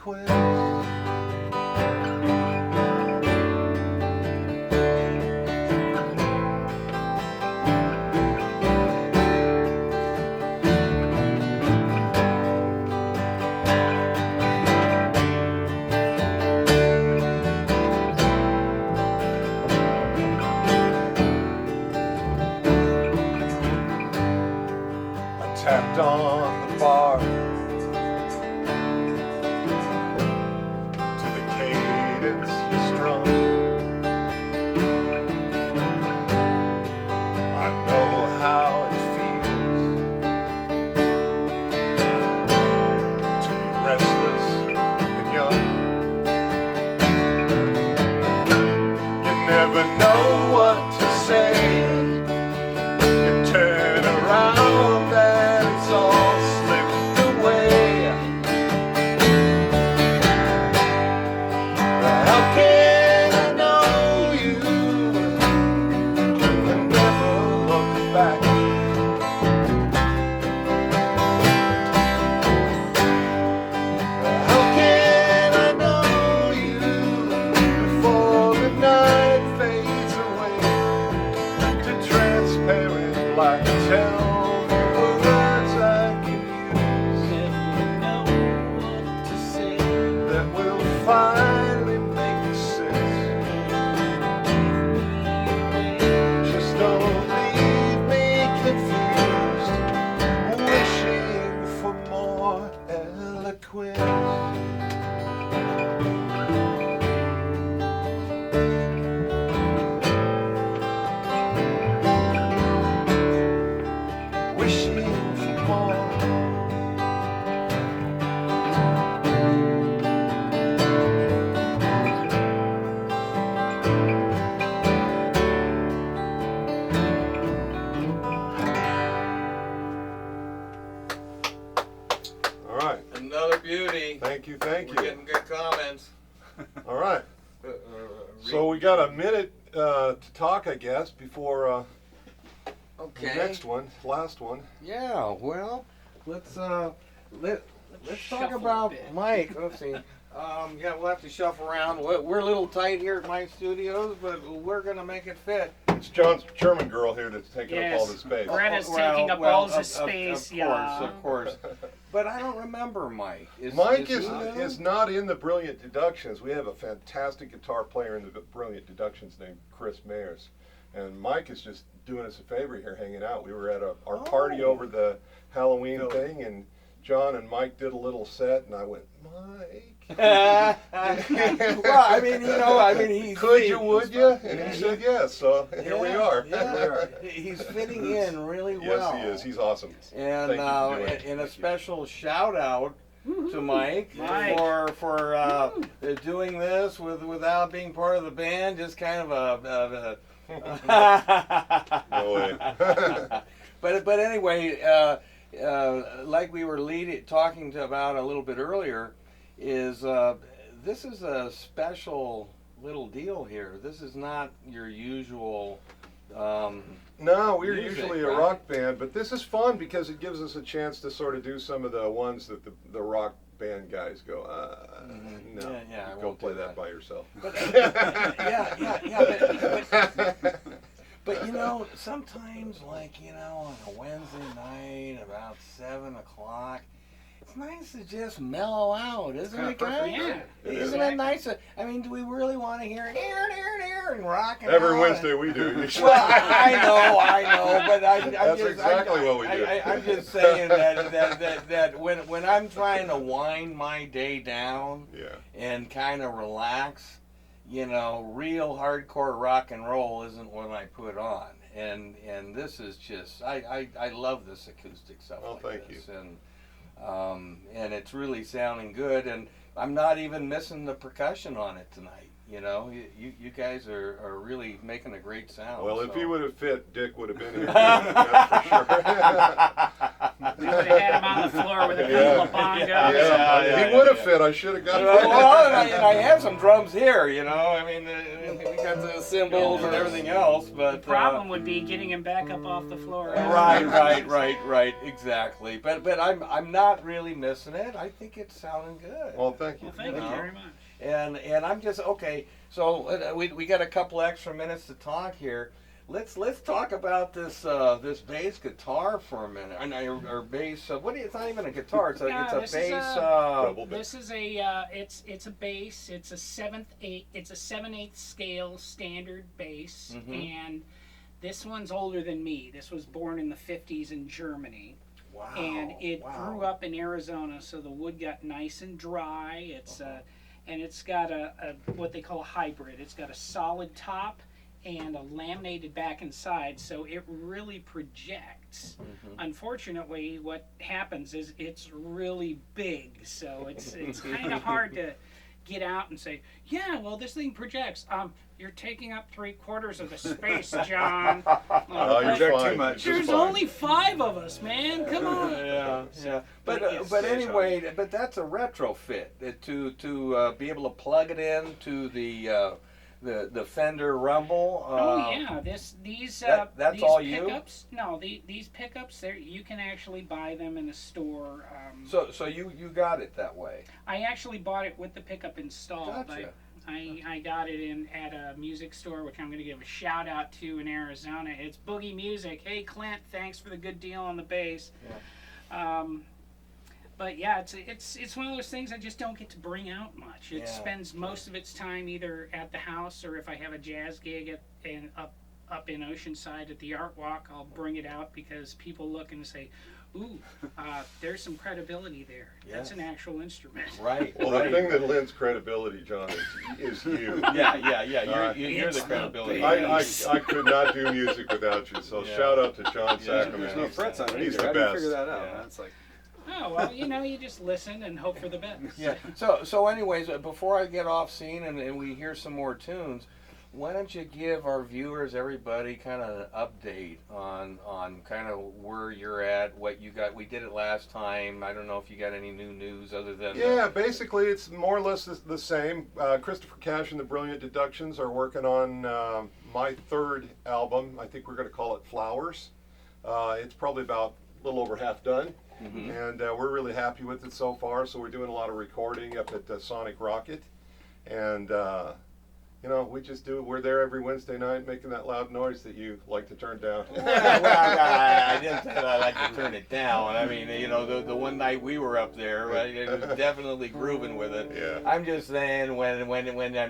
eloquence. Tapped on the bar to the cadence you strum. I know how it feels to be restless and young. You never know what to say. You turn around and it's all slipped away. How can I know you and never look back? How can I know you before the night fades away to transparent light? Tell me words I can use. Never know what to say. That will finally make sense. Just don't leave me confused, wishing for more eloquence. Wishing for more. All right. Another beauty. Thank you. We're getting good comments. All right. So we got a minute to talk, I guess, before the next one, last one. Yeah. Well, let's talk shuffle a about bit. Mike. Let's see. Yeah, we'll have to shuffle around. We're a little tight here at Mike Studios, but we're gonna make it fit. It's John's German girl here that's taking up all Yes. the space. Bretta's Well, taking up well, all the of space, Of yeah. course. But I don't remember Mike. Mike he is new? not in the Brilliant Deductions. We have a fantastic guitar player in the Brilliant Deductions named Chris Mayers. And Mike is just doing us a favor here hanging out. We were at our party over the Halloween thing, and John and Mike did a little set, and I went, Mike. Well, I mean, he's Could you, would you? And he said yes, so here we are. Yeah, he's fitting in really well. Yes, he is. He's awesome. And Thank you for doing it. and a Thank you. special shout out to Mike Mike. for doing this without being part of the band. Just kind of a No way. but anyway, like we were talking about a little bit earlier, is this is a special little deal here. This is not your usual. No, we're Music, usually a right? rock band, but this is fun because it gives us a chance to sort of do some of the ones that the rock band guys go, no, Yeah, I go won't play do that that. by yourself. But, but you know, sometimes like, on a Wednesday night about 7 o'clock, it's nice to just mellow out, isn't it, guys? Yeah. Isn't it nice? I mean, do we really want to hear and rocking Every out? Wednesday we do. Well, I know, but That's exactly what we do. I'm just saying that when I'm trying to wind my day down Yeah. and kind of relax, real hardcore rock and roll isn't what I put on, and this is just I love this acoustic stuff. Oh, like thank this. And it's really sounding good, and I'm not even missing the percussion on it tonight. You guys are really making a great sound. Well, if so. he would have fit, Dick would have been here. That's for sure. We would have had him on the floor with a couple of bongos. Yeah, he would have fit. I should have got Well, and I have some drums here, I mean, we kinds of cymbals and everything else. But The problem would be getting him back up off the floor. right, exactly. But I'm not really missing it. I think it's sounding good. Well, thank you. Well, thank you very much. And I'm just okay. So we got a couple extra minutes to talk here. Let's talk about this bass guitar for a minute. Or bass. What? It's not even a guitar. It's a bass. Double bass. This is a it's a bass. It's a 7/8. It's a 7/8 scale standard bass, and this one's older than me. This was born in the 50s in Germany. Wow. And it grew up in Arizona, so the wood got nice and dry. It's and it's got a what they call a hybrid. It's got a solid top and a laminated back and side, so it really projects. Unfortunately, what happens is it's really big, so it's kind of hard to get out and say, yeah, well, this thing projects. You're taking up 3/4 of the space, John. Oh, you're Project fine. too much. You're There's fine. only 5 of us, man. Come on. Yeah. But Yes. anyway, but that's a retrofit to be able to plug it in to the Fender Rumble. Oh yeah, that's these these all you? pickups. No, these pickups. There, you can actually buy them in a store. So you got it that way. I actually bought it with the pickup installed. Gotcha. I got it at a music store, which I'm going to give a shout out to in Arizona. It's Boogie Music. Hey Clint, thanks for the good deal on the bass. Yeah. But yeah, it's one of those things I just don't get to bring out much. It Yeah. spends most of its time either at the house, or if I have a jazz gig up in Oceanside at the Art Walk, I'll bring it out because people look and say, ooh, there's some credibility there. That's an actual instrument. Right. Well, right. the thing that lends credibility, John, is you. Yeah. You're It's the credibility. the I could not do music without you, so Yeah. shout out to John Yeah. Sackerman. There's no frets on it He's either. the How do you best. figure that out? Yeah. Man? It's like, Oh, well, you just listen and hope for the best. Yeah. So anyways, before I get off scene and we hear some more tunes, why don't you give our viewers, everybody, kind of an update on kind of where you're at, what you got. We did it last time. I don't know if you got any new news other than Yeah, basically it's more or less the same. Christopher Cash and the Brilliant Deductions are working on my 3rd album. I think we're going to call it Flowers. It's probably about a little over half done. And we're really happy with it so far. So we're doing a lot of recording up at Sonic Rocket, and we just we're there every Wednesday night making that loud noise that you like to turn down. I didn't say that I like to turn it down. I mean, the one night we were up there, right, it was definitely grooving with it. Yeah. I'm just saying when I'm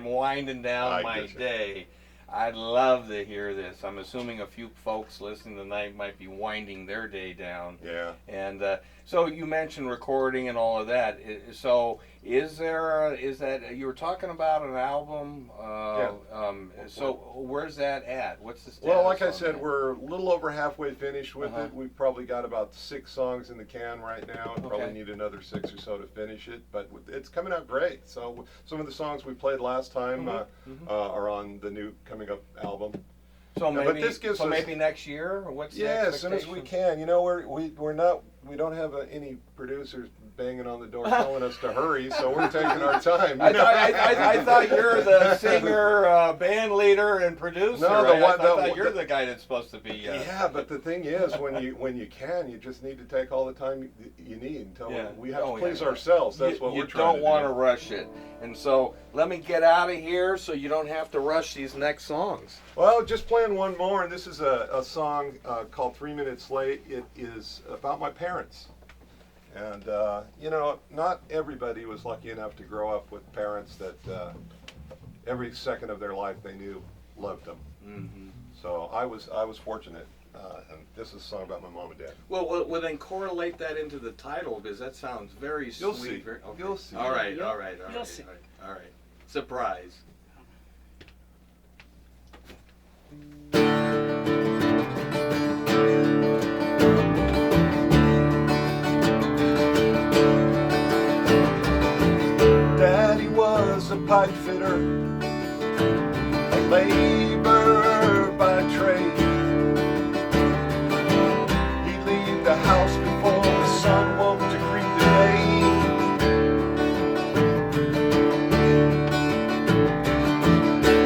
winding down I my get you. day, I'd love to hear this. I'm assuming a few folks listening tonight might be winding their day down. Yeah. And so you mentioned recording and all of that. So is that you were talking about an album? So where's that at? What's the status? Well, like I on said, that? we're a little over halfway finished with Uh-huh. it. We've probably got about 6 songs in the can right now, and probably Okay. need another 6 or so to finish it. But it's coming out great. So some of the songs we played last time are on the new coming up album. So but maybe this gives us- maybe next year, or what's the Yeah, as soon as we expectation? can. We don't have any producers banging on the door telling us to hurry, so we're taking our time. I thought you're the singer, band leader, and producer. No, right? I the- thought you're the guy that's supposed to be. Yeah, but the thing is, when you can, you just need to take all the time you need until Yeah. we have Oh, to please yeah. ourselves. That's what you we're trying to do. don't want to rush it, and so let me get out of here so you don't have to rush these next songs. Well, just playing one more, and this is a song called 3 Minutes Late. It is about my parents. And, not everybody was lucky enough to grow up with parents that every second of their life they knew loved them. Mm-hmm. So I was fortunate, and this is a song about my mom and dad. Well, then correlate that into the title because that sounds very You'll sweet. see. Very- okay. You'll see. All right. You'll see. All right. Surprise. Daddy was a pipe fitter, a laborer by trade. He'd leave the house before the sun woke to greet the day.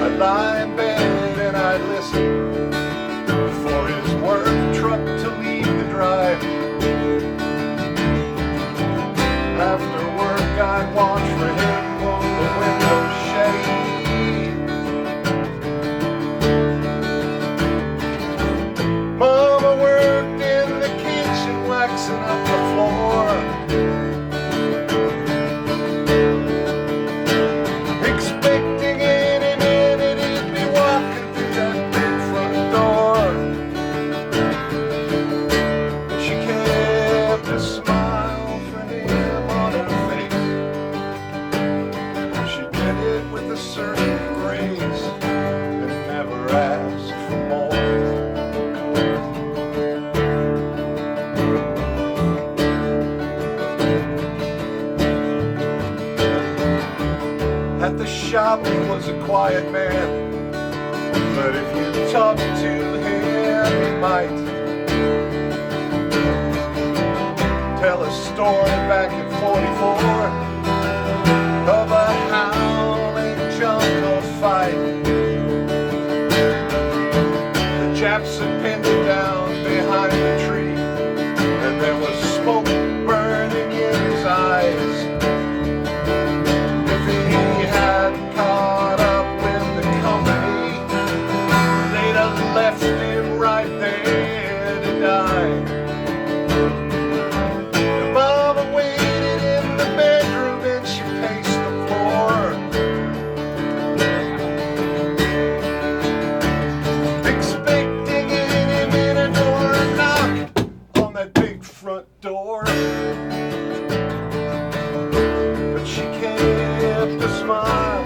I lie in bed watch for him on the window shade. Mama worked in the kitchen waxing up the floor, expecting any minute he'd be walking through that big front door. She kept a smile for him on her face. She did it with a certain grace and never asked for more. At the shop he was a quiet man, but if you talked to him he might tell a story back in '44 of a howling jungle fight. The Japs had pinned him down behind the tree, and there was smoke burning in his eyes. If he had caught up with the company, they'd have left him right there to die. Mama waited in the bedroom and she paced the floor, expecting any minute or a knock on that big front door. But she kept a smile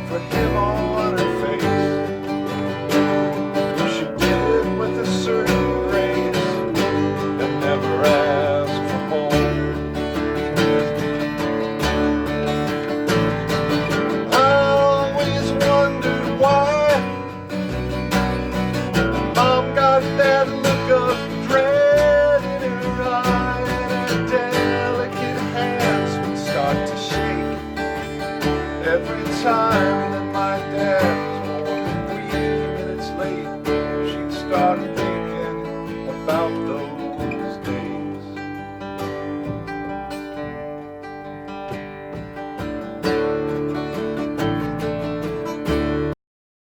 for him on her face. She did it with a certain grace and never asked for more. I always wondered why Mom got that look of dread in her eye, and her delicate hands would start to shake every time